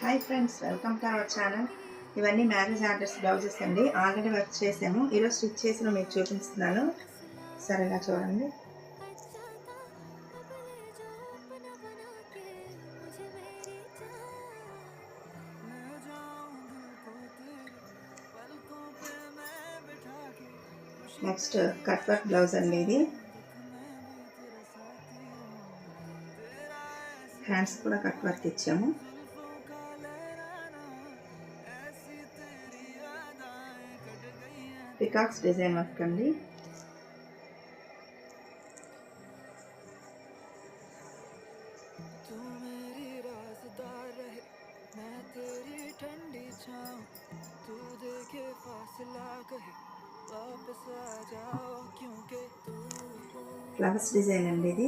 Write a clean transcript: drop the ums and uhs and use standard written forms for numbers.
Hi friends, welcome to our channel. ఇవన్నీ marriage orders blouses అండి. Already work చేసాము. ఈరోజు స్టిచ్ చేసిన మీకు చూపిస్తున్నాను. సరేగా చూడండి. నెక్స్ట్ కట్ వర్క్ బ్లౌజ్ అండి. ఇది హ్యాండ్స్ కూడా కట్ వర్క్ ఇచ్చాము. పికాక్స్ డిజైన్ వర్క్ అండి. ఫ్లవర్స్ డిజైన్ అండి. ఇది